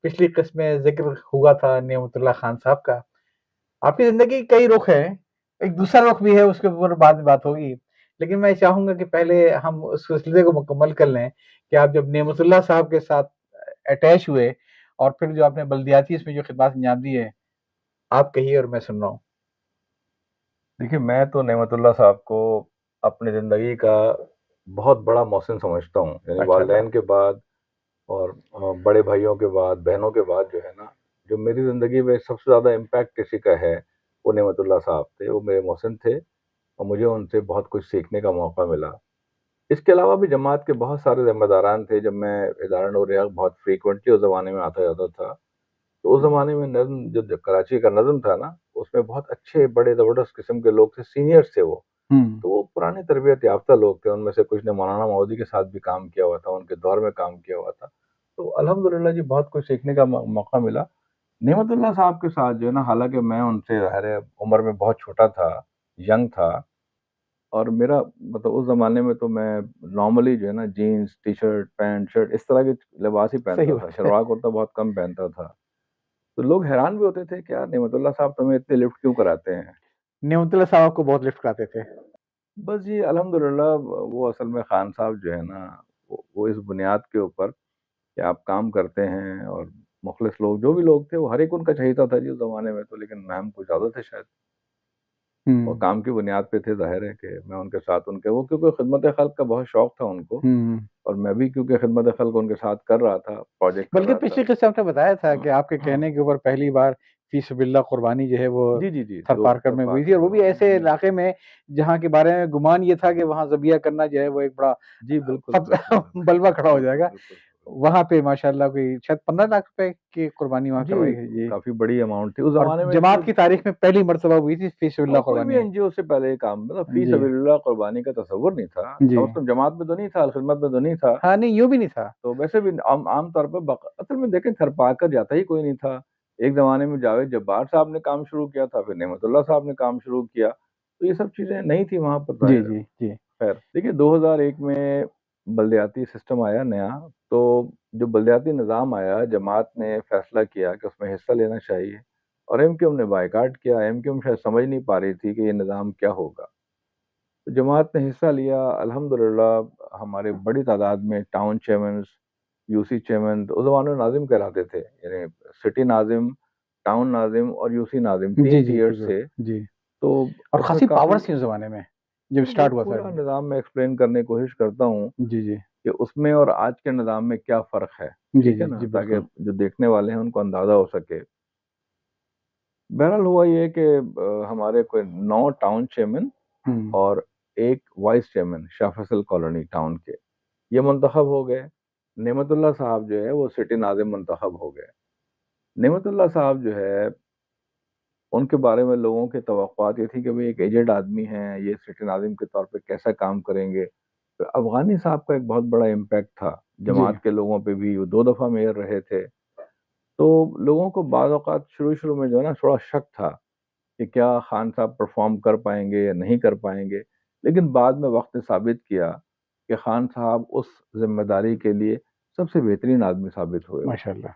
पिछली किस्त में ज़िक्र हुआ था नेमतुल्लाह खान साहब का। आपकी ज़िंदगी के कई रुख हैं, एक दूसरा रुख भी है उसके ऊपर बाद में बात होगी। लेकिन मैं चाहूँगा कि पहले हम उस सिलसिले को मुकम्मल कर लें कि आप जब नेमतुल्लाह साहब के साथ अटैच हुए और फिर जो आपने बल्दियाती इसमें जो खिदमत अंजाम दी है, आप कहिए और मैं सुन रहा हूँ। देखिए, मैं तो नेमतुल्लाह साहब को अपनी ज़िंदगी का बहुत बड़ा मोहसिन समझता हूँ। यानी माशाअल्लाह। वालिदैन के बाद और बड़े भाइयों के बाद, बहनों के बाद जो है ना, जो मेरी ज़िंदगी में सबसे ज़्यादा इम्पैक्ट किसी का है, वो नेमतुल्लाह साहब थे। वो मेरे मोहसिन थे और मुझे उनसे बहुत कुछ सीखने का मौका मिला। इसके अलावा भी जमात के बहुत सारे ज़िम्मेदारान थे। जब मैं इदारा नूर हक़ बहुत फ्रीक्वेंटली उस ज़माने में आता जाता था, तो उस ज़माने में नज़्म जो कराची का नज़्म था ना, उसमें बहुत अच्छे, बड़े ज़बरदस्त किस्म के लोग थे, सीनियर्स थे वो। हुँ। तो वो पुराने तरबियत याफ्ता लोग थे, उनमें से कुछ ने मौलाना मौदूदी के साथ भी काम किया हुआ था, उनके दौर में काम किया हुआ था। तो अल्हम्दुलिल्लाह जी, बहुत कुछ सीखने का मौका मिला। नेमतुल्लाह साहब के साथ जो है ना, हालाँकि मैं उनसे ज़ाहिर है उम्र में बहुत छोटा था, यंग था, और मेरा मतलब उस ज़माने में तो मैं नॉर्मली जो है ना जीन्स, टी-शर्ट, पैंट, शर्ट इस तरह के लिबास ही सही पहनता था, बात है। शलवार-कुर्ता बहुत कम पहनता था। तो लोग हैरान भी होते थे कि यार नेमतुल्लाह साहब तुम्हें इतने लिफ्ट क्यों कराते हैं? नेमतुल्लाह साहब आपको बहुत लिफ्ट कराते थे। बस जी अल्हम्दुलिल्लाह, वो असल में खान साहब जो है ना, वो इस बुनियाद के ऊपर कि आप काम करते हैं और मुखलिस लोग जो भी लोग थे वो हर एक उनका चहेता था जी उस ज़माने में तो, लेकिन मैम कुछ ज़्यादा थे शायद। और हुँ। काम की बुनियाद पे थे, ज़ाहिर है कि मैं उनके साथ उनके वो क्योंकि खिदमत खल्क़ का बहुत शौक था उनको, हुँ। और मैं भी क्योंकि खिदमत खल्क़ उनके साथ कर रहा था, प्रोजेक्ट कर बल्कि रहा था। पिछले किस्से आपने बताया था कि आपके कहने के ऊपर पहली बार फ़ी सबिलिल्लाह कुर्बानी जो है वो जी, जी, जी, थर 2 पारकर सर में हुई थी पाकर और वो में भी हुई ऐसे थी। इलाके में जहाँ के बारे में गुमान ये था कि वहाँ ज़बिया करना जो है वो एक बड़ा जी, बिल्कुल, फत बिल्कुल, बलवा खड़ा हो बिल्कुल, जाएगा। बिल्कुल, बिल्कुल। वहाँ पे माशाअल्लाह कोई शायद 15 लाख रुपए की कुर्बानी वहाँ जी, करवाई गई जी। काफ़ी बड़ी अमाउंट थी। उस और ज़माने में जमात तो की तारीख में पहली मर्तबा हुई थी फ़ी सबिलिल्लाह कोई भी कुर्बानी। एनजीओ से पहले ये काम मतलब फ़ी जी, सबिलिल्लाह कुर्बानी का तसव्वुर नहीं था। जी। कम से कम जमात में तो नहीं था, खिदमत में तो नहीं था। हाँ, नहीं यूँ भी नहीं था। तो वैसे भी आम आम तौर पे असल में देखें, थर पाकर जाता ही कोई नहीं था। एक ज़माने में जावेद जब्बार साहब ने काम शुरू किया था, फिर नेमतुल्लाह साहब ने काम शुरू किया। तो ये सब चीज़ें नहीं थी वहाँ पर, जी, ज़ाहिर है। जी, जी। खैर, देखिए 2001 में बल्दियाती सिस्टम आया नया, तो जो बल्दियाती निज़ाम आया, जमात ने फैसला किया कि उसमें हिस्सा लेना चाहिए, और एमक्यूएम ने बायकॉट किया। एमक्यूएम शायद समझ नहीं पा रही थी कि ये निज़ाम क्या होगा। तो जमात ने हिस्सा लिया, अल्हम्दुलिल्लाह हमारे बड़ी तादाद में टाउन चेयरमैन्स, यूसी चेयरमैन उस ज़माने में नाज़िम कहलाते थे, यानी सिटी नाज़िम, टाउन नाज़िम और यूसी नाज़िम जी, 3 जी, टियर्स बिल्कुल। थे। जी। तो और उसमें ख़ासी काफ़ी पावर्स थी उस ज़माने में, जब वो स्टार्ट हुआ था। पूरा निज़ाम मैं एक्सप्लेन करने की कोशिश करता हूँ जी, जी। कि उसमें और आज के निज़ाम में क्या फ़र्क है, जी, ठीक है जी, ना? जी, ताकि बिल्कुल। जो देखने वाले हैं उनको अंदाज़ा हो सके। बहरहाल हुआ ये कि हमारे कोई 9 टाउन चेयरमैन हुँ। और 1 vice chairman Shah Faisal colony town के, ये मुंतखब हो गए। नेमतुल्लाह साहब जो है वो सिटी नाज़िम मुंतखब हो गए। नेमतुल्लाह साहब जो है, उनके बारे में लोगों की तवक्कुआत ये थी कि भई एक एजेड आदमी हैं, ये सिटी नाज़िम के तौर पे कैसा काम करेंगे। तो अफ़गानी साहब का एक बहुत बड़ा इम्पैक्ट था, जी। जमात के लोगों पे भी, वो 2 दफ़ा मेयर रहे थे। तो लोगों को बाज़ औक़ात शुरू-शुरू में जो है ना थोड़ा शक था कि क्या खान साहब परफ़ॉर्म कर पाएँगे या नहीं कर पाएँगे। लेकिन बाद में वक़्त ने साबित किया कि खान साहब उस ज़िम्मेदारी के लिए सबसे बेहतरीन आदमी साबित हुए वो। माशाअल्लाह।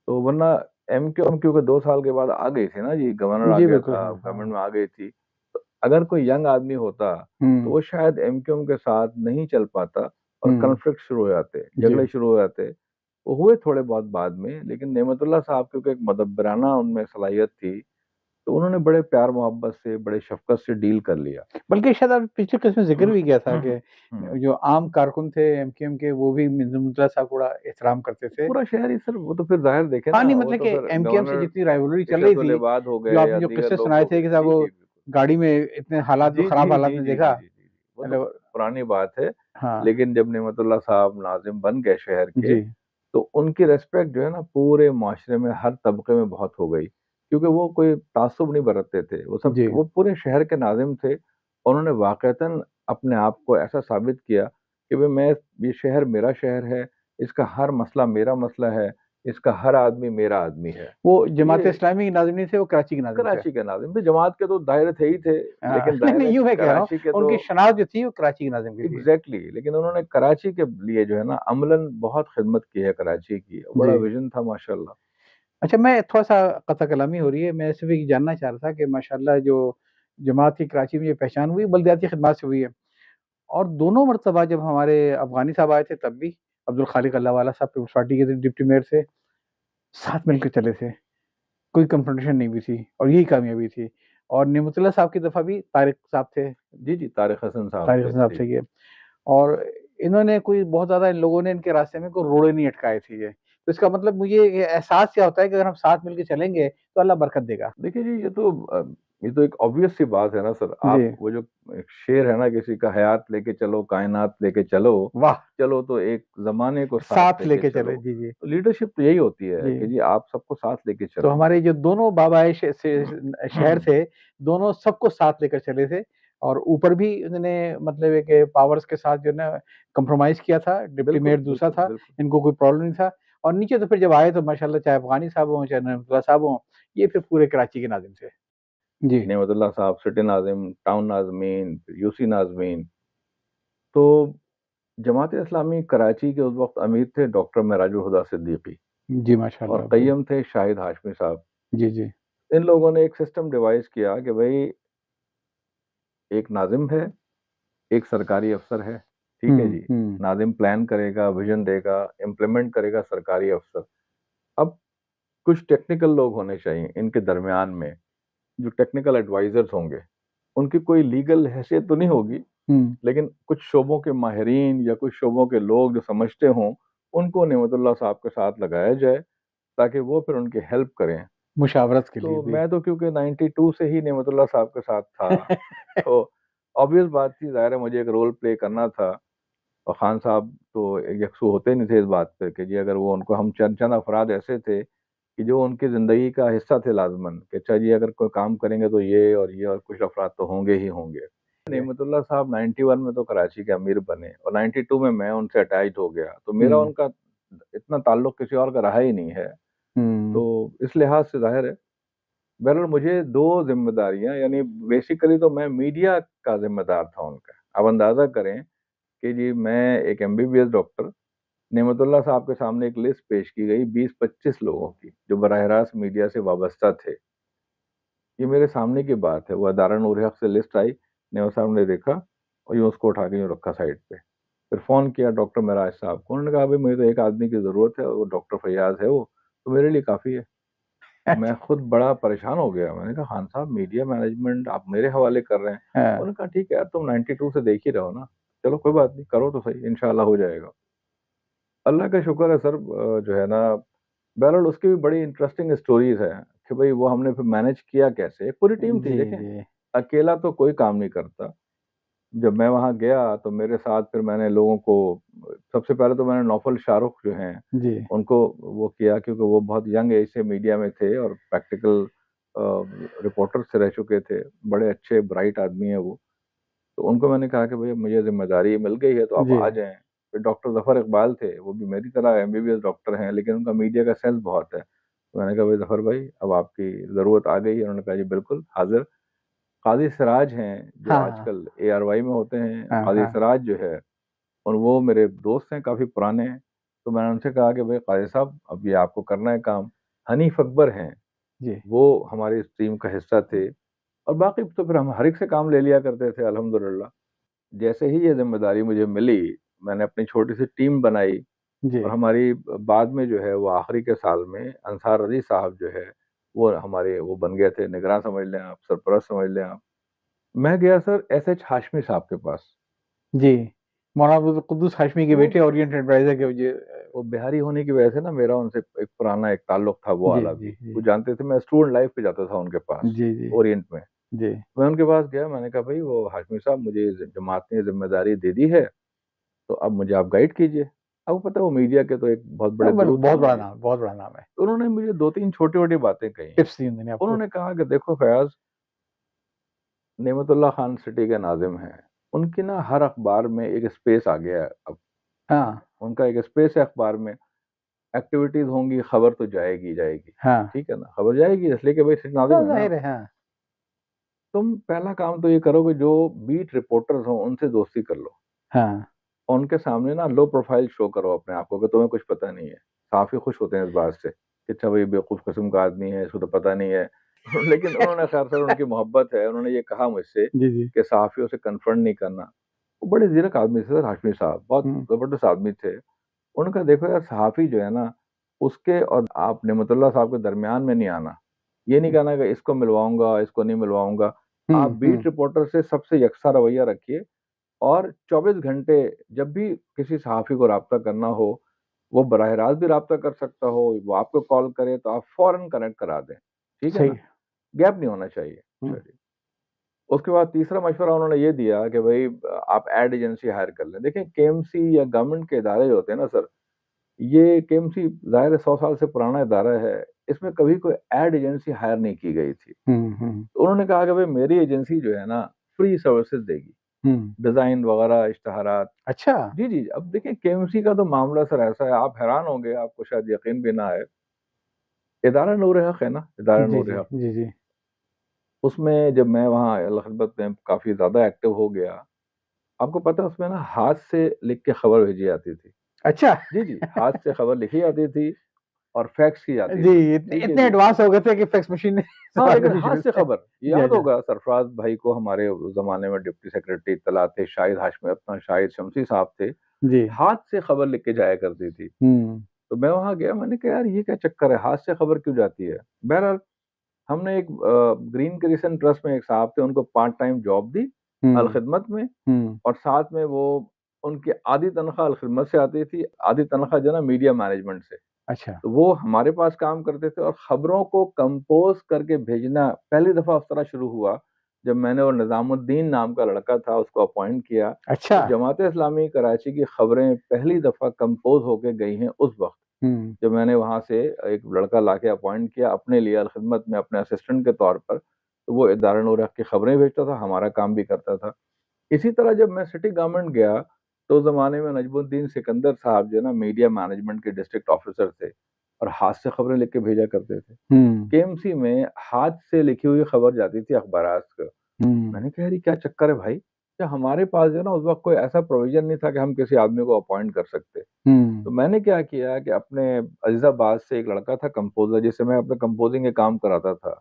तो वरना एमक्यू के 2 साल के बाद आ गई थी ना जी, गवर्नर आ जी, गया बिल्कुल, था, हाँ, गवर्नमेंट हाँ। में आ गई थी। तो अगर कोई यंग आदमी होता, तो हुँ, वो शायद एमक्यूएम के साथ नहीं चल पाता और हुँ। कॉन्फ्लिक्ट शुरू हो जाते, जी। झगड़े शुरू हो जाते। वो हुए थोड़े बहुत बाद में, लेकिन नेमतुल्लाह साहब क्योंकि एक मदब्बराना उनमें सलाहियत थी, तो उन्होंने बड़े प्यार-मोहब्बत से, बड़े शफ़क़त से डील कर लिया। बल्कि शायद आपने पिछले केस में ज़िक्र भी किया था कि हुँ। जो आम कारकुन थे एमक्यूएम के वो भी मिर्ज़ा साहब को बड़ा एहतराम करते थे। पूरा शहर ही सर, वो तो फिर ज़ाहिर देखें हाँ, ना, नहीं वो मतलब तो कि फिर एमक्यूएम से गवर्नर जितनी राइवलरी चल रही इशरत उल थी, इबाद हो जो गए या आपने जो दीगर किस्से लोग सुनाए हो थे गए। कि साहब जी, वो जी, बिल्कुल। गाड़ी में इतने हालात में जी, खराब जी, हालात जी, में जी, जी, देखा, जी, जी। वो तो मतलब पुरानी बात है, हाँ, लेकिन जब नेमतुल्लाह साहब नाज़िम बन गए शहर के, जी, तो उनकी रिस्पेक्ट जो है ना पूरे माशरे में हर तबके में बहुत हो गई। क्योंकि वो कोई ताज्जुब नहीं बरतते थे, जी। वो पूरे शहर के नाज़िम थे। उन्होंने वाक़ईतन अपने आप को ऐसा साबित किया कि भई ये शहर मेरा शहर है, इसका हर मसला मेरा मसला है, इसका हर आदमी मेरा आदमी है। वो जमात ये इस्लामी के नाज़िम नहीं थे, वो कराची के नाज़िम थे। कराची के नाज़िम थे, जमात के तो दायरे थे ही थे, लेकिन नहीं, दायरे नहीं, यूँ मैं कह रहा हूँ, कराची के तो उनकी शनाख्त जो थी वो कराची के नाज़िम की थी। एग्ज़ैक्टली, लेकिन उन्होंने कराची के लिए जो है ना अमलन बहुत खिदमत की है कराची की, बड़ा जी। विज़न था माशाअल्लाह। अच्छा, मैं थोड़ा-सा कता कलामी हो रही है, मैं सिर्फ़ ये जानना चाह रहा था कि माशाअल्लाह जो जमात की कराची में जो पहचान हुई, बल्दियाती खिदमत से हुई है। और दोनों मर्तबा जब हमारे अफ़गानी साहब आए थे तब भी अब्दुल खालिक अल्लाहवाला साहब पीपल्स पार्टी के थे, डिप्टी मेयर थे, साथ मिलकर चले थे। कोई कन्फ्रंटेशन नहीं हुई थी और यही कामयाबी थी। और नेमतुल्लाह साहब की दफ़ा भी तारिक साहब थे, जी, जी, तारिक हसन साहब तारिक थे। हसन साहब जी। थे ये। और इन्होंने कोई बहुत ज़्यादा इन लोगों ने इनके रास्ते में कोई रोड़े नहीं अटकाए थे ये। तो इसका मतलब मुझे ये एहसास क्या होता है कि अगर हम साथ मिलके चलेंगे तो अल्लाह बरकत देगा। देखिए जी, ये तो एक ऑब्वियस सी बात है ना सर। जी। आप वो जो एक शेर है ना किसी का, हयात लेके चलो, कायनात लेके चलो, वाह! चलो तो एक ज़माने को साथ साथ लेके लेके चलो। चले। जी, जी। तो लीडरशिप तो यही होती है कि जी। जी आप सबको साथ लेके तो चलें। हमारे जो दोनों बाबाए शहर थे, दोनों सबको साथ लेकर चले थे और ऊपर भी उन्होंने मतलब एक पावर्स के साथ जो है ना कॉम्प्रोमाइज़ किया था, डिप्टी बिल्कुल, मेयर दूसरा बिल्कुल, था, बिल्कुल। इनको कोई प्रॉब्लम नहीं था और नीचे तो फिर जब आए तो माशाल्लाह चाहे अफ़गानी साहब हों, चाहे नईमुल्लाह साहब हों, ये फिर पूरे कराची के नाज़िम थे। जी। नेमतुल्लाह साहब, city Nazim, town nazmeen, UC nazmeen. तो जमात इस्लामी कराची के उस वक़्त अमीर थे डॉक्टर मेराजुल हुदा सिद्दीकी जी, और माशाल्लाह। जी। क़य्यम थे शाहिद हाशमी साहब। जी, जी। इन लोगों ने एक सिस्टम डिवाइस किया कि भई एक नाज़िम है, एक सरकारी अफ़सर है, ठीक है हुँ, जी। हुँ। नाज़िम प्लान करेगा, विज़न देगा, इम्प्लीमेंट करेगा सरकारी अफ़सर। अब कुछ टेक्निकल लोग होने चाहिए इनके दरमियान में, जो टेक्निकल एडवाइज़र्स होंगे। उनकी कोई लीगल हैसियत तो नहीं होगी, हुँ। लेकिन कुछ शोबों के माहिरीन या कुछ शोबों के लोग जो समझते हों, उनको नेमतुल्लाह साहब के साथ लगाया जाए, ताकि वो फिर उनकी हेल्प करें। मुशावरत के लिए तो भी। मैं तो क्योंकि 92 से ही नेमतुल्लाह साहब के साथ था, तो ऑब्वियस बात थी, ज़ाहिर है मुझे एक रोल प्ले करना था और खान साहब तो यकसू होते नहीं थे इस बात पे कि जी अगर वो उनको हम चंद चंद अफ़राद ऐसे थे कि जो उनकी ज़िंदगी का हिस्सा थे लाज़िमन कि अच्छा जी अगर कोई काम करेंगे तो ये और कुछ अफ़राद तो होंगे ही होंगे। नेमतुल्लाह साहब 91 में तो कराची के अमीर बने और 92 में मैं उनसे अटैच्ड हो गया, तो मेरा हुँ, उनका इतना ताल्लुक किसी और का रहा ही नहीं है। हुँ। तो इस लिहाज से ज़ाहिर है, बहरहाल मुझे 2 ज़िम्मेदारियाँ यानी बेसिकली तो मैं मीडिया का ज़िम्मेदार था उनका। अब अंदाज़ा करें कि जी मैं एक एमबीबीएस डॉक्टर, नेमतुल्लाह साहब के सामने एक लिस्ट पेश की गई 20-25 लोगों की, जो बराह रास्त मीडिया से वाबस्ता थे। ये मेरे सामने की बात है, वो अदारा नूर हक़ से लिस्ट आई, नेवा साहब ने देखा और यूँ उसको उठा के यूँ रखा साइड पे। फिर फ़ोन किया डॉक्टर मेराज साहब को, उन्होंने कहा भई मुझे तो एक आदमी की ज़रूरत है और वो डॉक्टर फ़ैयाज़ है वो, तो मेरे लिए काफ़ी है। मैं खुद बड़ा परेशान हो गया, मैंने कहा खान साहब मीडिया मैनेजमेंट आप मेरे हवाले कर रहे हैं। हाँ। उन्होंने कहा ठीक है यार तुम 92 से देख ही रहे हो ना, चलो कोई बात नहीं, करो तो सही, इंशाअल्लाह हो जाएगा। अल्लाह का शुक्र है सर, जो है ना बहरहाल उसकी भी बड़ी इंटरेस्टिंग स्टोरीज़ हैं कि भई वो हमने फिर मैनेज किया कैसे? एक पूरी टीम थी जी, देखें, जी। अकेला तो कोई काम नहीं करता। जब मैं वहाँ गया तो मेरे साथ फिर मैंने लोगों को सबसे पहले तो मैंने नौफल शाहरुख जो हैं, जी। उनको वो किया क्योंकि वो बहुत यंग एज से मीडिया में थे और प्रैक्टिकल रिपोर्टर से रह चुके थे। बड़े अच्छे ब्राइट आदमी हैं वो। तो उनको मैंने कहा कि भई मुझे ज़िम्मेदारी मिल गई है तो आप जी। आ जाएँ। फिर डॉक्टर ज़फ़र इकबाल थे, वो भी मेरी तरह एमबीबीएस डॉक्टर हैं लेकिन उनका मीडिया का सेंस बहुत है। तो मैंने कहा भई ज़फ़र भाई अब आपकी ज़रूरत आ गई है। उन्होंने कहा जी बिल्कुल हाज़िर। काज़ी सिराज हैं जो हाँ, हाँ। आजकल एआरवाई में होते हैं, हाँ, काज़ी हाँ। सिराज जो है और वो मेरे दोस्त हैं काफ़ी पुराने हैं। तो मैंने उनसे कहा कि भई काज़ी साहब अब ये आपको करना है काम। हनीफ़ अकबर हैं, जी। वो हमारी इस टीम का हिस्सा थे और बाकी तो फिर हम हर एक से काम ले लिया करते थे अल्हम्दुलिल्लाह। जैसे ही ये ज़िम्मेदारी मुझे मिली, मैंने अपनी छोटी-सी टीम बनाई जी। और हमारी बाद में जो है वो आखिरी के साल में अंसार अली साहब जो है, वो हमारे वो बन गए थे निगरान समझ लें आप, सरपरस्त समझ लें आप। मैं गया सर एसएच हाशमी साहब के पास। जी। मौलाना अब्दुल कुद्दूस हाशमी के वो बेटे ओरिएंट एडवाइज़र के जी वो बिहारी होने की वजह से ना मेरा उनसे एक पुराना एक ताल्लुक था वो जी, वाला जी, भी। जी। वो जानते थे मैं स्टूडेंट लाइफ़ पे जाता था उनके पास, जी, जी। ओरिएंट में। जी। मैं उनके पास गया, मैंने कहा भई वो हाशमी साहब मुझे जमात ने ज़िम्मेदारी दे दी है, तो अब मुझे आप गाइड कीजिए। आपको पता है वो मीडिया के तो एक बहुत बड़े गुरु थे बहुत ना बड़ा जी। नाम बहुत बड़ा नाम है। तो उन्होंने मुझे 2-3 छोटी-छोटी बातें कही। टिप्स दी उन्होंने आपको। उन्होंने कहा कि देखो फयाज़, नेमतुल्लाह खान सिटी के नाज़िम हैं, उनकी ना हर अखबार में एक स्पेस आ गया है अब। हाँ। उनका एक स्पेस है अखबार में। एक्टिविटीज होंगी, खबर तो जाएगी ही जाएगी, हाँ, ठीक है ना, खबर जाएगी इसलिए कि भाई सिटी नाजिम हाँ, है ना। ज़ाहिर है, हाँ। तुम पहला काम तो ये करो कि जो बीट रिपोर्टर्स हो उनसे दोस्ती कर लो, हाँ, और उनके सामने ना लो प्रोफाइल शो करो अपने आप को कि तुम्हें कुछ पता नहीं है। काफी खुश होते हैं इस बात से कि अच्छा भाई बेवकूफ किस्म का आदमी है, इसको तो पता नहीं है। लेकिन उन्होंने, खैर सर उनकी मोहब्बत है, उन्होंने ये कहा मुझसे जी, जी। कि सहाफियों से कन्फ्रंट नहीं करना। वो बड़े जीरक आदमी थे सर, हाशमी साहब बहुत हुँ, जबरदस्त आदमी थे। उनका देखो यार, सहाफी जो है ना, उसके और आप नेमतुल्लाह साहब के दरमियान में नहीं आना। ये नहीं कहना कि इसको मिलवाऊंगा, इसको नहीं मिलवाऊंगा। आप हुँ, बीट हुँ, रिपोर्टर से सबसे यकसा रवैया रखिए, और 24 घंटे जब भी किसी सहाफ़ी को राब्ता करना हो, वो बराह रास्त भी राब्ता कर सकता हो, वो आपको कॉल करे तो आप फ़ौरन कनेक्ट करा दें, ठीक है सही ना? है। गैप नहीं होना चाहिए। हुँ, चलिए, उसके बाद तीसरा मशवरा उन्होंने ये दिया कि भई आप एड एजेंसी हायर कर लें। देखिए, केएमसी या गवर्नमेंट के इदारे जो होते हैं ना सर, ये केएमसी ज़ाहिर है 100 साल से पुराना इदारा है, इसमें कभी कोई एड एजेंसी हायर नहीं की गई थी। हुँ, हुँ, तो उन्होंने कहा कि भई मेरी एजेंसी जो है ना, फ्री सर्विसेज़ देगी, हुँ। डिज़ाइन वगैरह, इश्तिहारात। अच्छा! जी, जी। अब देखिए, केएमसी का तो मामला सर ऐसा है, आप हैरान होंगे, आपको शायद यकीन भी ना आए। इदारा नूर-ए-हक़ है ना, इदारा जी, जी, नूर-ए-हक़, जी, जी। उसमें जब मैं वहाँ खिदमत में काफ़ी ज़्यादा एक्टिव हो गया, आपको पता है उसमें ना हाथ से लिख के खबर भेजी जाती थी। अच्छा! जी, जी, हाथ से खबर लिखी जाती थी और फैक्स की जाती जी, थी। इतने ठीक है इतने जी। एडवांस हो गए थे कि फैक्स मशीन ने हाँ, सवाल लेकिन करनी हाथ शुरू से किया। खबर, जी, याद अच्छा। होगा सरफराज भाई को, हमारे उस ज़माने में डिप्टी सेक्रेटरी इत्तलात थे, शाहिद हाशमी, अपना शाहिद शमसी साहब थे, जी। हाथ से खबर लिख के जाया करती थी। हुँ, तो मैं वहाँ गया, मैंने कहा यार ये क्या चक्कर है, हाथ से खबर क्यों जाती है? बहरहाल हमने एक ग्रीन क्रिसेंट ट्रस्ट में एक साहब थे, उनको पार्ट टाइम जॉब दी हुँ, अलखिदमत में, हुँ। और साथ में वो उनकी आधी तनख्वाह अलखिदमत से आती थी, आधी तनख्वाह जो है ना मीडिया मैनेजमेंट से। अच्छा। तो वो हमारे पास काम करते थे, और खबरों को कंपोज़ करके भेजना पहली दफ़ा उस तरह शुरू हुआ, जब मैंने वो निज़ामुद्दीन नाम का लड़का था उसको अपॉइंट किया। अच्छा! तो जमात इस्लामी कराची की खबरें पहली दफ़ा कंपोज़ होके गई हैं उस वक़्त। हुँ, जब मैंने वहाँ से एक लड़का लाके अपॉइंट किया अपने लिए अलख़िदमत में, अपने असिस्टेंट के तौर पर, तो वो इदारा नूर हक़ की खबरें भेजता था, हमारा काम भी करता था। इसी तरह जब मैं सिटी गवर्नमेंट गया, तो उस ज़माने में नजमुद्दीन सिकंदर साहब जो है ना मीडिया मैनेजमेंट के डिस्ट्रिक्ट ऑफ़िसर थे, और हाथ से खबरें लिख के भेजा करते थे। हुँ, केएमसी में हाथ से लिखी हुई खबर जाती थी अखबारात को। हुँ, मैंने कहा यार ये क्या चक्कर है भाई? क्या हमारे पास जो है ना उस वक़्त कोई ऐसा प्रोविज़न नहीं था कि हम किसी आदमी को अपॉइंट कर सकते। तो हुँ। मैंने क्या किया कि अपने अज़ीज़ाबाद से एक लड़का था कंपोज़र, जिससे मैं अपने कंपोज़िंग के काम कराता था।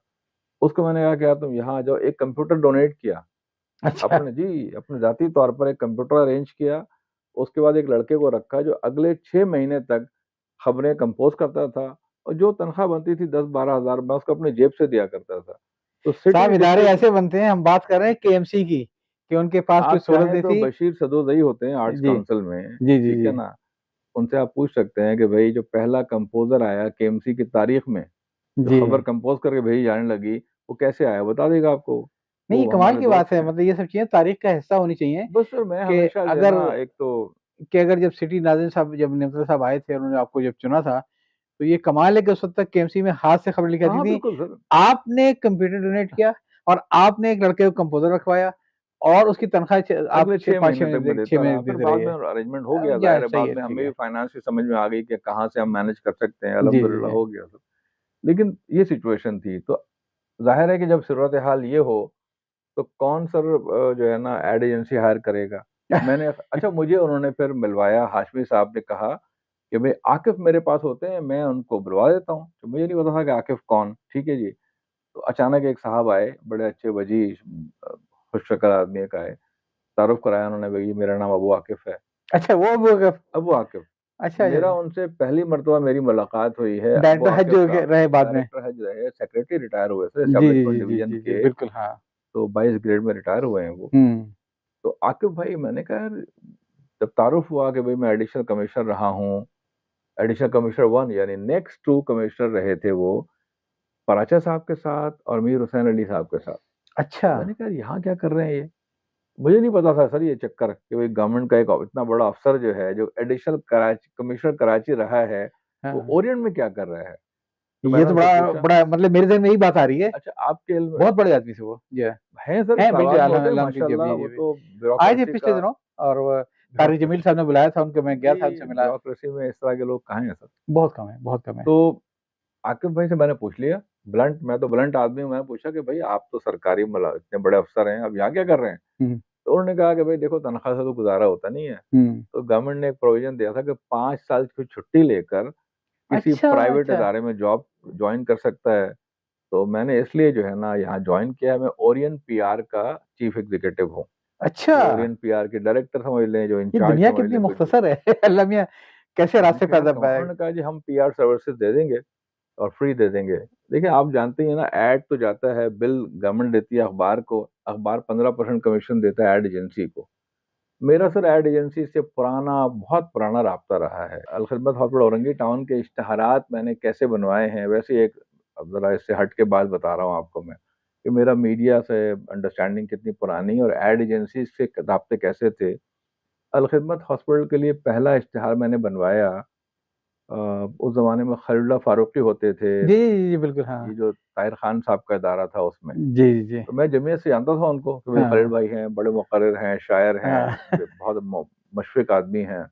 उसको मैंने कहा कि यार तुम यहाँ आ जाओ, एक कंप्यूटर डोनेट किया। अच्छा। अपने जी, अपने ज़ाती तौर पर एक कंप्यूटर अरेंज किया। उसके बाद एक लड़के को रखा जो अगले 6 महीने तक खबरें कंपोज़ करता था, और जो तनख्वाह बनती थी 10-12 हज़ार मैं उसको अपनी जेब से दिया करता था। तो सिटी साहब इदारे डिस्ट्रिक्ट, ऐसे बनते हैं, हम बात कर रहे हैं केएमसी की, कि उनके पास कोई आप सहूलत चाहें नहीं तो थी। बशीर सदोज़ई होते हैं आर्ट्स जी। काउंसिल में, जी, जी, ठीक है जी। ना? उनसे आप पूछ सकते हैं कि भई जो पहला कंपोज़र आया केएमसी की तारीख़ में, जो जी। खबर कंपोज़ करके भेजी जाने लगी, वो कैसे आया बता देगा आपको? नहीं, ये वो कमाल हमारे की बात दोस्त है, हैं। मतलब ये सब चीज़ें तारीख़ का हिस्सा होनी चाहिए बस सर मैं कि हमेशा जो है अगर ना, एक तो जब सिटी नाज़िम साहब जब निमता साहब आए थे, उन्होंने आपको जब चुना था, तो ये कमाल है कि उस वक़्त तक केएमसी में हाथ से खबर लिखी हाँ, जाती हाँ, थी। बिल्कुल सर। आपने कंप्यूटर डोनेट किया और आपने एक लड़के को कंपोज़र रखवाया और उसकी तनख़्वाह आप अगले 6 5-6 महीने तक महीने मैं दे 6 देता महीने रहा, फिर देते बाद रहे में हैं। अरेंजमेंट हो गया, या ज़ाहिर है बाद सही है, में ठीक हमें भी है। फाइनेंस की समझ में आ गई कि कहाँ से हम मैनेज कर सकते हैं, जी, जी, अल्हम्दुलिल्लाह जी। हो गया सब। लेकिन ये सिचुएशन थी, तो ज़ाहिर है कि जब सूरत-ए-हाल ये हो, तो कौन सर जो है ना एड एजेंसी हायर करेगा? मैंने अच्छा मुझे उन्होंने फिर मिलवाया, हाशमी साहब ने कहा कि भई आकिफ़ मेरे पास होते हैं, मैं उनको बुलवा देता हूँ। तो मुझे नहीं पता था कि आकिफ़ कौन? ठीक है जी। तो अचानक एक साहब आए, बड़े अच्छे वजीह अ, खुशशक्ल आदमी एक आए, तारुफ़ कराया उन्होंने, भई ये मेरा नाम अबू आकिफ़ है। अच्छा वो ग अबू आकिफ़, अच्छा, अच्छा, मेरा अच्छा। उनसे पहली मर्तबा मेरी मुलाकात हुई है अबू डायरेक्टर हज आकिफ़ जो के साहब रहे से। बाद में। डायरेक्टर हज रहे, सेक्रेटरी रिटायर हुए थे जी, जी, एस्टेब्लिशमेंट जी, जी, डिवीज़न जी, जी, के, बिल्कुल, हाँ। तो 22 ग्रेड में रिटायर हुए हैं वो। हुँ। तो आकिफ़ भाई, मैंने कहा यार, जब तारुफ़ हुआ कि भई मैं एडिशनल कमिश्नर रहा हूँ, एडिशनल कमिश्नर 1 यानी नेक्स्ट 2 कमिश्नर रहे थे वो, पराचा साहब के साथ और मीर हुसैन अली साहब के साथ। अच्छा। तो मैंने कहा यहाँ क्या कर रहे हैं ये? मुझे नहीं पता था सर ये चक्कर कि भाई गवर्नमेंट का एक इतना बड़ा अफ़सर जो है, जो एडिशनल कराची कमिश्नर कराची रहा है, वो हाँ। ओरिएंट में क्या कर रहा है? तो ये मैंने तो उनसे बड़ा पूछा, बड़ा मतलब मेरे ज़हन में यही बात आ रही है। अच्छा आपके इल्म में बहुत बड़े आदमी थे वो। जी हाँ। हैं सर, इस हैं बिल्कुल आवाज़ में अल्लाह होते हैं अल्लाह उनकी जी, माशाल्लाह, जी, वो जी। तो आए थे ब्यूरोक्रेसी पिछले का। दिनों और वो कारी ब्यूरोक्रेसी जमील साहब ने बुलाया था उनको, मैं गया था, उनसे जी, मिला। ब्यूरोक्रेसी में इस तरह के लोग कहाँ हैं सर? बहुत कम है, बहुत कम है। तो आकिब भाई से मैंने पूछ लिया, ब्लंट, मैं तो ब्लंट आदमी हूँ, मैंने पूछा कि भाई आप तो सरकारी मतलब इतने बड़े अफसर हैं, आप यहाँ क्या कर रहे हैं? हुँ, तो उन्होंने कहा कि भाई देखो तनख्वाह से तो गुजारा होता नहीं है, हुँ। तो गवर्नमेंट ने एक प्रोविजन दिया था कि 5 साल की छुट्टी लेकर किसी अच्छा, प्राइवेट अच्छा। इदारे में जॉब ज्वाइन कर सकता है। तो मैंने इसलिए जो है ना यहाँ ज्वाइन किया है, मैं ओरियन पीआर का चीफ एग्जीक्यूटिव हूँ। अच्छा! तो ओरियन पीआर के डायरेक्टर समझ लें, जो ये इंचार्ज दुनिया समझ कितनी लें कुछ भी। मुख्तसर है। अल्लाह मियाँ कैसे मैंने रास्ते कहा यार पैदा कमाल, पाए। उन्होंने कहा जी हम पीआर सर्विसेज दे देंगे और फ्री दे देंगे। देखिए आप जानते ही हैं ना, ऐड तो जाता है, बिल गवर्नमेंट देती है अखबार को, अखबार 15% कमीशन देता है ऐड एजेंसी को। मेरा सर ऐड एजेंसी से पुराना, बहुत पुराना राब्ता रहा है। अलखिदमत हॉस्पिटल औरंगी टाउन के इश्तहारात मैंने कैसे बनवाए हैं, वैसे ही एक, अब ज़रा इससे हट के बात बता रहा हूँ आपको मैं, कि मेरा मीडिया से अंडरस्टैंडिंग कितनी पुरानी है और ऐड एजेंसी से राब्ते कैसे थे। अलखिदमत हॉस्पिटल के लिए पहला इश्तिहार मैंने बनवाया, उस ज़माने में खलीलुल्लाह फारूकी होते थे, जी, जी, जी, बिल्कुल, ये हाँ। जो ताहिर खान साहब का इदारा था उसमें। जी, जी, जी। तो मैं जमीयत से जानता था उनको कि भाई खलील हाँ, भाई हैं, बड़े मुक़र्रिर हैं, शायर हैं, हाँ। बहुत मुशफ़िक़ आदमी हैं।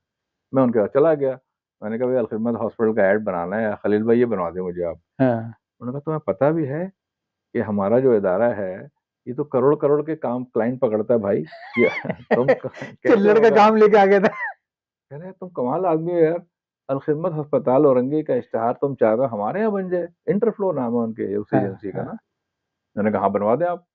मैं उनके पास चला गया। मैंने कहा, भई अलख़िदमत हॉस्पिटल का ऐड बनाना है, खलील भाई ये बनवा दें मुझे आप। हाँ। उन्होंने कहा, तुम्हें पता भी है कि हमारा जो इदारा है, ये तो करोड़-करोड़ के काम क्लाइंट पकड़ता है भाई। ये तुम कैसे चिल्लड़ का होगा? काम लेके आ गया था। कह रहे हैं, तुम कमाल आदमी हो यार। अलख़िदमत अस्पताल औरंगी का इश्तिहार तुम चाह रहे हो हमारे यहाँ बन जाए। इंटरफ्लो नाम है उनके उस हाँ, एजेंसी का हाँ, ना। मैंने कहा, हाँ, बनवा दें आप।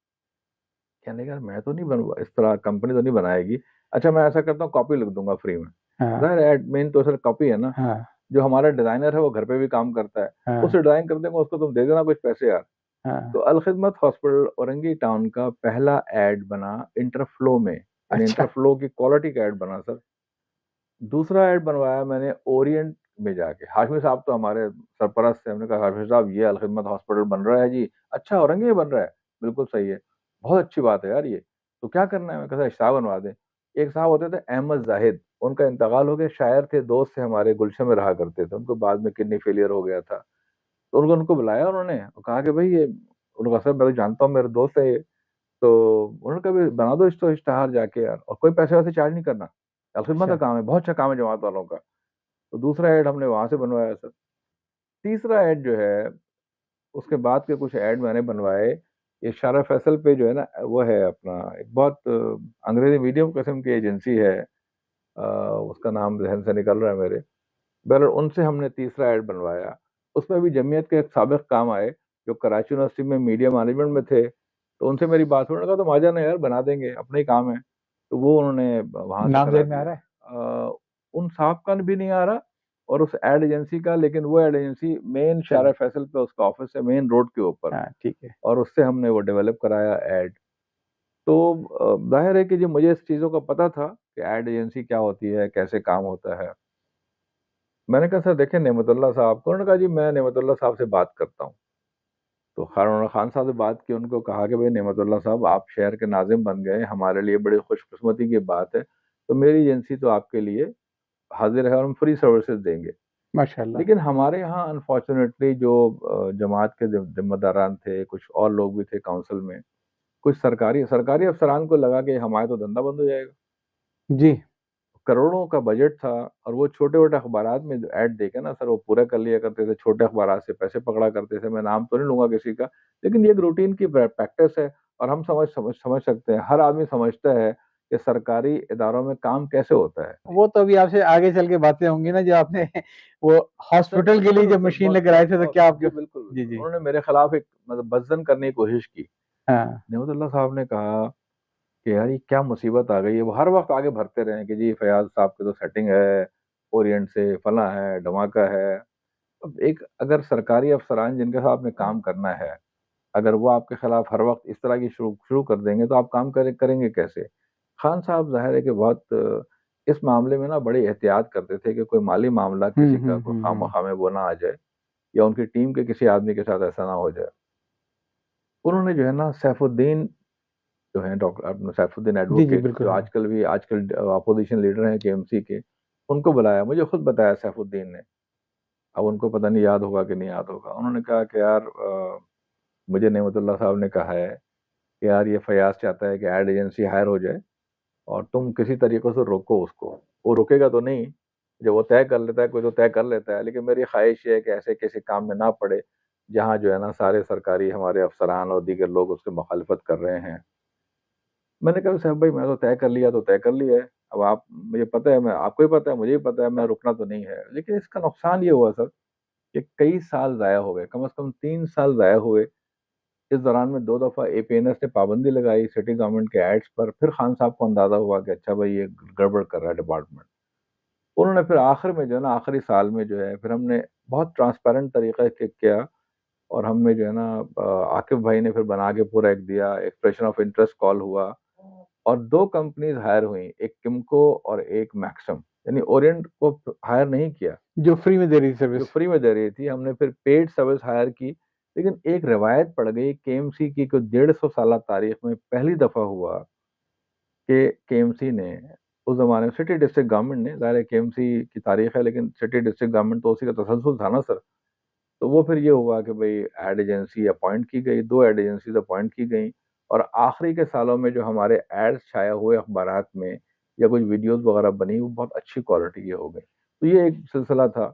कहने लगा, मैं तो नहीं बनवा, इस तरह कंपनी तो नहीं बनाएगी। अच्छा मैं ऐसा करता हूँ, कॉपी लिख दूँगा फ्री में। हाँ, ज़ाहिर है मेन तो सर कॉपी है ना। हाँ, जो हमारा डिज़ाइनर है वो घर पे भी काम करता है। हाँ, उसे डिज़ाइन कर देंगे, उसको तुम दे देना कुछ पैसे यार। हाँ। तो अलखिदमत हॉस्पिटल औरंगी टाउन का पहला ऐड बना इंटरफ्लो में, यानी अच्छा, इंटरफ्लो की क्वालिटी का ऐड बना सर। दूसरा ऐड बनवाया मैंने ओरिएंट में जाके। हाशमी साहब तो हमारे सरपरस्त थे। हमने कहा, हाशमी साहब ये अलखिदमत हॉस्पिटल बन रहा है जी। अच्छा औरंगी में बन रहा है? बिल्कुल सही है। बहुत अच्छी बात है यार ये। तो क्या करना है? मैं कहा इश्तिहार बनवा दें। एक साहब होते थे अहमद ज़ाहिद, उनका इंतकाल हो गया, शायर थे, दोस्त थे हमारे, गुलशन में रहा करते थे। उनको बाद में किडनी फेलियर हो गया था। तो उनको बुलाया उन्होंने और कहा कि भई ये, उन्होंने कहा सर मैं तो जानता हूँ, मेरे दोस्त है ये। तो उन्होंने कहा भई बना दो इश्तिहार जाके यार, और कोई पैसे-वैसे चार्ज नहीं करना। अलखिदमत का अच्छा, काम है, बहुत अच्छा काम है जमात वालों का। तो दूसरा ऐड हमने वहाँ से बनवाया सर। तीसरा ऐड जो है, उसके बाद के कुछ ऐड मैंने बनवाए, ये शारा फैसल पे जो है ना, वो है अपना एक बहुत अंग्रेज़ी मीडियम किस्म की एजेंसी है, उसका नाम ज़हन से निकल रहा है मेरे। बहरहाल उनसे हमने तीसरा ऐड बनवाया। उसमें भी जमीयत के एक साबिक़ काम आए, जो कराची यूनिवर्सिटी में मीडिया मैनेजमेंट में थे। तो उनसे मेरी बात हुई, उन्होंने कहा तुम आ जाना यार, बना देंगे, अपना ही काम है। तो वो उन्होंने वहाँ से नाम करा ज़हन में आ दिया। रहा है? उन साहब का भी नहीं आ रहा और उस एड एजेंसी का, लेकिन वो एड एजेंसी मेन शारा चलो, फैसल पे उसका ऑफ़िस है, मेन रोड के ऊपर, हाँ, ठीक है। और उससे हमने वो डेवलप कराया ऐड। तो ज़ाहिर है कि जो मुझे इस चीज़ों का पता था कि ऐड एजेंसी क्या होती है, कैसे काम होता है। मैंने कहा सर देखें नेमतुल्लाह साहब को, उन्होंने कहा जी मैं नेमतुल्लाह साहब से बात करता हूँ। तो खैर उन्होंने खान साहब से बात की, उनको कहा कि भाई नेमतुल्लाह साहब आप शहर के नाज़िम बन गए, हमारे लिए बड़ी खुशकिस्मती की बात है। तो मेरी एजेंसी तो आपके लिए हाज़िर है और हम फ्री सर्विसेज़ देंगे। माशाअल्लाह। लेकिन हमारे यहाँ अनफॉर्च्यूनेटली जो जमात के ज़िम्मेदारान थे, कुछ और लोग भी थे काउंसिल में, कुछ सरकारी सरकारी अफ़सरान को लगा कि हमारा तो धंधा बंद हो जाएगा। जी। करोड़ों का बजट था और वो छोटे-छोटे अखबारात में जो ऐड देके ना सर वो पूरा कर लिया करते थे, छोटे अखबारात से पैसे पकड़ा करते थे। मैं नाम तो नहीं लूँगा किसी का, लेकिन ये एक रूटीन की प्रैक्टिस है और हम समझ सकते हैं, हर आदमी समझता है कि सरकारी इदारों में काम कैसे होता है। वो तो अभी आपसे आगे चल के बातें होंगी ना, जो आपने वो सर हॉस्पिटल के लिए ज़रूर जब सर, मशीन बहुत लेकर आए बहुत थे, तो बहुत क्या जी, आपके। बिल्कुल, जी, बिल्कुल। जी। उन्होंने मेरे खिलाफ एक मतलब बज़्ज़न करने की कोशिश की। हाँ, नेमतुल्लाह साहब ने कहा कि यार ये क्या मुसीबत आ गई है। वो हर वक़्त आगे भरते रहे हैं कि जी फैयाज़ साहब की तो सेटिंग है, ओरिएंट से फलाँ है, धमाका है। अब एक अगर सरकारी अफ़सरान जिनके साथ आपने काम करना है, अगर वो आपके खिलाफ हर वक़्त इस तरह की शुरू शुरू कर देंगे तो आप काम करेंगे कैसे? खान साहब ज़ाहिर है कि बहुत इस मामले में ना बड़ी एहतियात करते थे कि कोई माली मामला हुँ, किसी का हुँ, कोई हुँ, हुँ। खामख़ा में वो ना आ जाए या उनकी टीम के किसी आदमी के साथ ऐसा ना हो जाए। उन्होंने जो है ना सैफुद्दीन जो है डॉक्टर अपना सैफुद्दीन जी, जी, एडवोकेट बिल्कुल, जो हाँ। आजकल अपोज़िशन लीडर हैं केएमसी के, उनको बुलाया। मुझे खुद बताया सैफुद्दीन ने। अब उनको पता नहीं याद होगा कि नहीं याद होगा। उन्होंने कहा कि यार मुझे नेमतुल्लाह साहब ने कहा है कि यार ये फैयाज़ चाहता है कि एड एजेंसी हायर हो जाए और तुम किसी तरीके से रोको उसको। वो रुकेगा तो नहीं, जब वो तय कर लेता है, कोई तो तय कर लेता है, लेकिन मेरी ख्वाहिश ये है कि ऐसे किसी काम में ना पड़े जहाँ जो है ना सारे सरकारी हमारे अफसरान और दीगर लोग उसकी मुखालफत कर रहे हैं। मैंने कहा साहब भाई, मैं तो तय कर लिया तो तय कर लिया है। अब आप, मुझे पता है, मैं आपको ही पता है, मुझे ही पता है, मैं रुकना तो नहीं है, लेकिन इसका नुकसान ये हुआ सर कि कई साल ज़ाया हो गए, कम से कम 3 साल ज़ाया हुए। इस दौरान में 2 दफ़ा एपीएनएस ने पाबंदी लगाई सिटी गवर्नमेंट के एड्स पर, फिर खान साहब को अंदाजा हुआ कि अच्छा भाई ये गड़बड़ कर रहा है डिपार्टमेंट। उन्होंने फिर आखिर में जो है ना, आखिरी साल में जो है, फिर हमने बहुत ट्रांसपेरेंट तरीके से किया, और हमने जो है ना आकिब भाई ने फिर बना के पूरा एक दिया, एक्सप्रेशन ऑफ इंटरेस्ट कॉल हुआ, और 2 कंपनीज हायर हुई, एक किमको और एक मैक्सम। यानी ओरिएंट को हायर नहीं किया, जो फ्री में दे रही जो सर्विस। फ्री में दे रही थी, हमने फिर पेड सर्विस हायर की। लेकिन एक रिवायत पड़ गई केएमसी की, को 150 साल तारीख में पहली दफा हुआ कि केएमसी ने, उस जमाने में सिटी डिस्ट्रिक्ट गवर्नमेंट ने, ज़ाहिर है केएमसी की तारीख है, लेकिन सिटी डिस्ट्रिक्ट गवर्नमेंट तो उसी का तसलसल था ना सर। तो वो फिर ये हुआ कि भाई एड एजेंसी अपॉइंट की गई, 2 एड एजेंसीज अपॉइंट की गई, और आखिरी के सालों में जो हमारे एड्स छाया हुए अखबारात में या कुछ वीडियोस वगैरह बनी, वो बहुत अच्छी क्वालिटी की हो गई। तो ये एक सिलसिला था।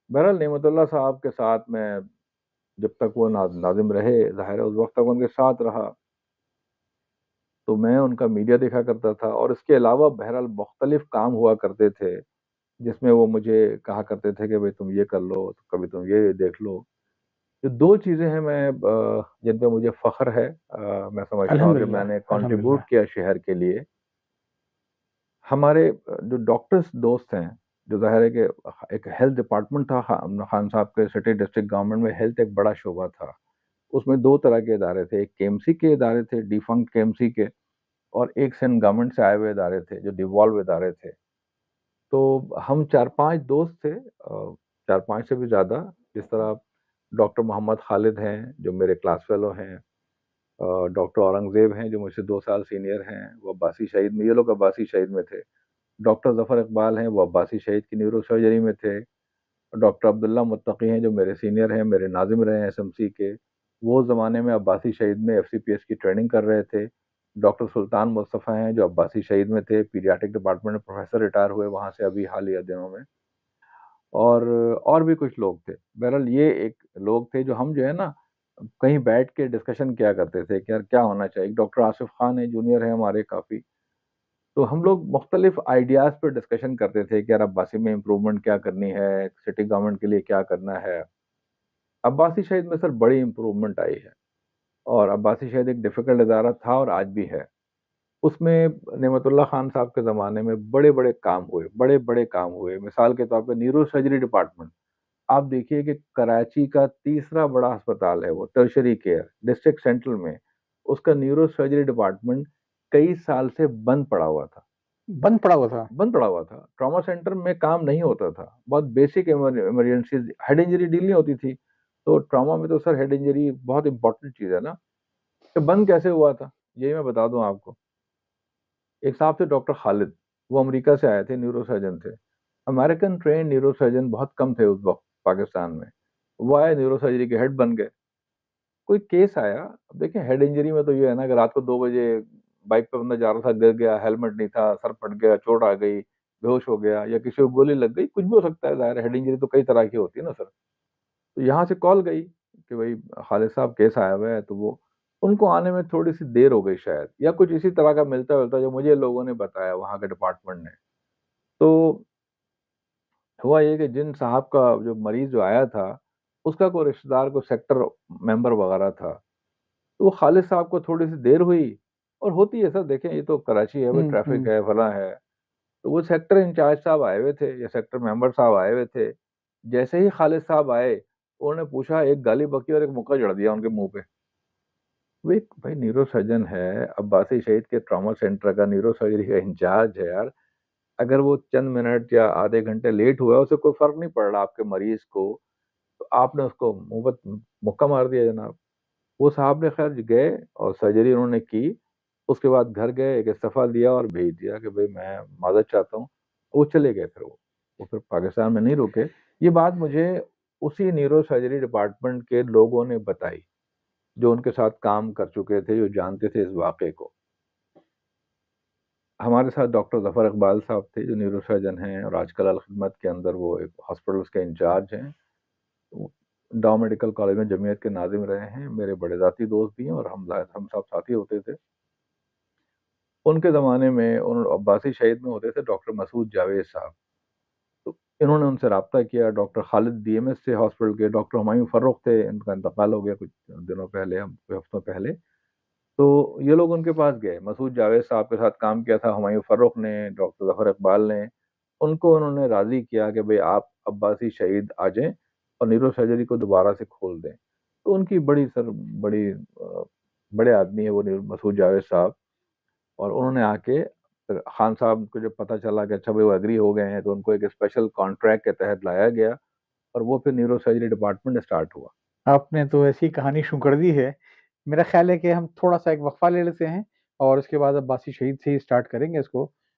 बहरहाल नेमतुल्लाह साहब के साथ मैं, जब तक वो नाजिम रहे, ज़ाहिर है उस वक्त तक उनके साथ रहा, तो मैं उनका मीडिया देखा करता था, और इसके अलावा बहरहाल मुख्तलिफ काम हुआ करते थे, जिसमें वो मुझे कहा करते थे कि भाई तुम ये कर लो, तो कभी तुम ये देख लो। जो 2 चीज़ें हैं मैं जिन पे मुझे फ़ख्र है, मैं समझता हूँ कि अल्हम्दुलिल्लाह, मैंने कंट्रीब्यूट अल्हम्दुलिल्लाह। किया शहर के लिए। हमारे जो डॉक्टर्स दोस्त हैं, जो ज़ाहिर है कि एक हेल्थ डिपार्टमेंट था, खान साहब के सिटी डिस्ट्रिक्ट गवर्नमेंट में हेल्थ एक बड़ा शोबा था। उसमें 2 तरह के इदारे थे, एक केएमसी के इदारे थे, डिफंक्ट केएमसी के, और एक सेंट्रल गवर्नमेंट से आए हुए इदारे थे, जो डिवॉल्व इदारे थे। तो हम 4-5 दोस्त थे, 4-5 से भी ज़्यादा। जिस तरह डॉक्टर मोहम्मद खालिद हैं, जो मेरे क्लास फेलो हैं, डॉक्टर औरंगज़ेब हैं, जो मुझसे 2 साल सीनियर हैं, वो अब्बासी शहीद में, ये लोग अब्बासी शहीद में थे। डॉक्टर ज़फ़र इकबाल हैं, वो अब्बासी शहीद की न्यूरो सर्जरी में थे। डॉक्टर अब्दुल्ला मुत्तकी हैं, जो मेरे सीनियर हैं, मेरे नाज़िम रहे हैं एसएमसी के, वो उस ज़माने में अब्बासी शहीद में एफसीपीएस की ट्रेनिंग कर रहे थे। डॉक्टर सुल्तान मुस्तफ़ा हैं, जो अब्बासी शहीद में थे, पीडियाट्रिक डिपार्टमेंट में प्रोफेसर रिटायर हुए वहाँ से अभी हालिया दिनों में। और भी कुछ लोग थे। बहरहाल ये एक लोग थे, जो हम जो है ना कहीं बैठ के डिस्कशन किया करते थे कि यार क्या होना चाहिए। डॉक्टर आसिफ खान है, जूनियर है हमारे काफ़ी। तो हम लोग मुख्तलिफ आइडियाज़ पे डिस्कशन करते थे कि यार अब्बासी में इम्प्रूवमेंट क्या करनी है, सिटी गवर्नमेंट के लिए क्या करना है। अब्बासी शहीद में सर बड़ी इम्प्रूवमेंट आई है, और अब्बासी शहीद एक डिफ़िकल्ट इदारा था और आज भी है। उसमें नेमतुल्लाह खान साहब के ज़माने में बड़े-बड़े काम हुए, बड़े-बड़े काम हुए। मिसाल के तौर पे न्यूरो सर्जरी डिपार्टमेंट, आप देखिए कि कराची का तीसरा बड़ा अस्पताल है वो, टर्शरी केयर, डिस्ट्रिक्ट सेंट्रल में, उसका न्यूरो सर्जरी डिपार्टमेंट कई साल से बंद पड़ा हुआ था। बंद पड़ा हुआ था। बंद पड़ा हुआ था। ट्रॉमा सेंटर में काम नहीं होता था। बहुत basic emergencies, head injury deal नहीं होती थी। तो ट्रॉमा में तो सर हेड इंजरी बहुत इम्पोर्टेंट चीज़ है ना। तो बंद कैसे हुआ था? यही मैं बता दूँ आपको। एक साहब थे डॉक्टर खालिद, वो अमेरिका से आए थे, न्यूरो सर्जन थे। अमेरिकन ट्रेन्ड न्यूरो सर्जन बहुत कम थे उस वक़्त पाकिस्तान में। वो आए, न्यूरो सर्जरी के हेड बन गए। कोई केस आया, अब देखिए हेड इंजरी में तो ये है ना कि रात को 2 बजे बाइक पे बंदा जा रहा था, गिर गया, हेलमेट नहीं था, सर फट गया, चोट आ गई, बेहोश हो गया, या किसी को गोली लग गई, कुछ भी हो सकता है। ज़ाहिर है हेड इंजरी तो कई तरह की होती है ना सर। तो यहाँ से कॉल गई कि भई खालिद साहब केस आया हुआ है, तो वो उनको आने में थोड़ी-सी देर हो गई शायद, या कुछ इसी तरह का मिलता-जुलता जो मुझे लोगों ने बताया वहाँ के डिपार्टमेंट ने। तो हुआ ये कि जिन साहब का जो मरीज़ जो आया था, उसका कोई रिश्तेदार, कोई सेक्टर मेंबर वगैरह था। तो वो खालिद साहब को थोड़ी-सी देर हुई, और होती है सर, देखें ये तो कराची है भाई, हुँ, ट्रैफ़िक हुँ। है, फलाँ है। तो वो सेक्टर इंचार्ज साहब आए हुए थे, या सेक्टर मेंबर साहब आए हुए थे। जैसे ही खालिद साहब आए, उन्होंने पूछा, एक गाली बकी और एक मुक्का जड़ दिया उनके मुँह पे। वो एक भाई न्यूरो सर्जन है, अब्बासी शहीद के ट्रॉमा सेंटर का न्यूरो सर्जरी का इंचार्ज है यार। अगर वो चंद मिनट या आधे घंटे लेट हुआ, उससे कोई फ़र्क नहीं पड़ रहा आपके मरीज़ को, तो आपने उसको मुँह पे मुक्का मार दिया जनाब। वो साहब ने खैर गए और सर्जरी उन्होंने की। उसके बाद घर गए, एक इस्तीफ़ा दिया और भेज दिया कि भई मैं माज़रत चाहता हूँ। वो चले गए फिर वो फिर पाकिस्तान में नहीं रुके। ये बात मुझे उसी न्यूरो सर्जरी डिपार्टमेंट के लोगों ने बताई, जो उनके साथ काम कर चुके थे, जो जानते थे इस वाक़ये को। हमारे साथ डॉक्टर ज़फ़र इकबाल साहब थे, जो न्यूरोसर्जन हैं और आजकल अल खिदमत के अंदर वो एक हॉस्पिटल्स के इंचार्ज हैं। वो डाउ मेडिकल कॉलेज में जमीयत के नाज़िम रहे हैं, मेरे बड़े ज़ाती दोस्त भी हैं और हम सब साथी होते थे। उनके ज़माने में उन अब्बासी शहीद में होते थे डॉक्टर मसूद जावेद साहब। तो इन्होंने उनसे राब्ता किया, डॉक्टर खालिद बीएमएस से हॉस्पिटल के, डॉक्टर हुमायूं फ़र्रुख थे, इनका इंतकाल हो गया कुछ दिनों पहले, हम कुछ हफ्तों पहले। तो ये लोग उनके पास गए, मसूद जावेद साहब के साथ काम किया था हुमायूं फ़र्रुख ने, डॉक्टर ज़फ़र इकबाल ने। उनको उन्होंने राज़ी किया कि भई आप अब्बासी शहीद आ जाएँ और न्यूरो सर्जरी को दोबारा से खोल दें। तो उनकी बड़ी बड़े आदमी हैं वो मसूद जावेद साहब, और उन्होंने आके फिर खान साहब को जब पता चला कि अच्छा भाई वो एग्री हो गए हैं, तो उनको एक स्पेशल कॉन्ट्रैक्ट के तहत लाया गया और वो फिर न्यूरो सर्जरी डिपार्टमेंट स्टार्ट हुआ। आपने तो ऐसी कहानी शुरू कर दी है। मेरा ख़्याल है कि हम थोड़ा-सा एक वक़्फ़ा ले लेते हैं और उसके बाद अब्बासी शहीद से ही स्टार्ट करेंगे इसको।